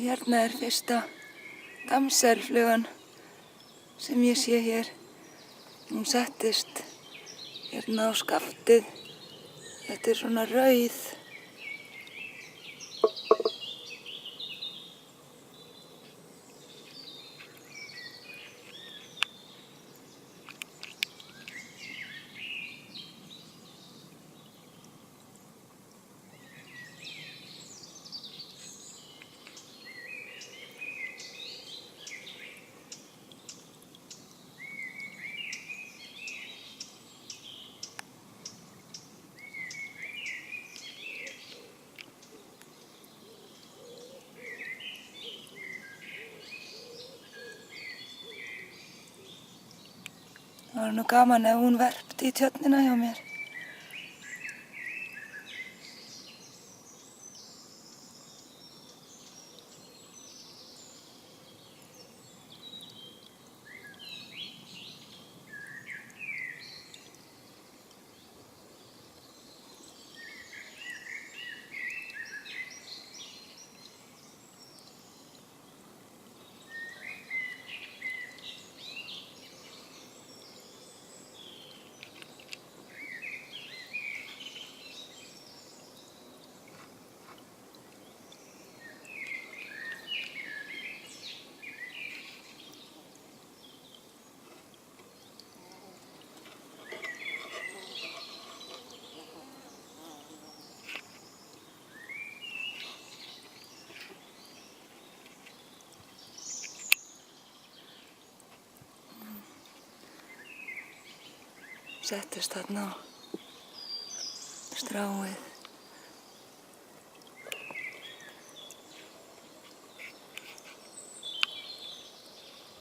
Hérna er fyrsta damselflugan sem ég sé hér. Hún settist hérna á skaftið. Þetta er svona rauð. Það var nú gaman ef hún verpti í tjörnina hjá mér. Settist þarna á stráið.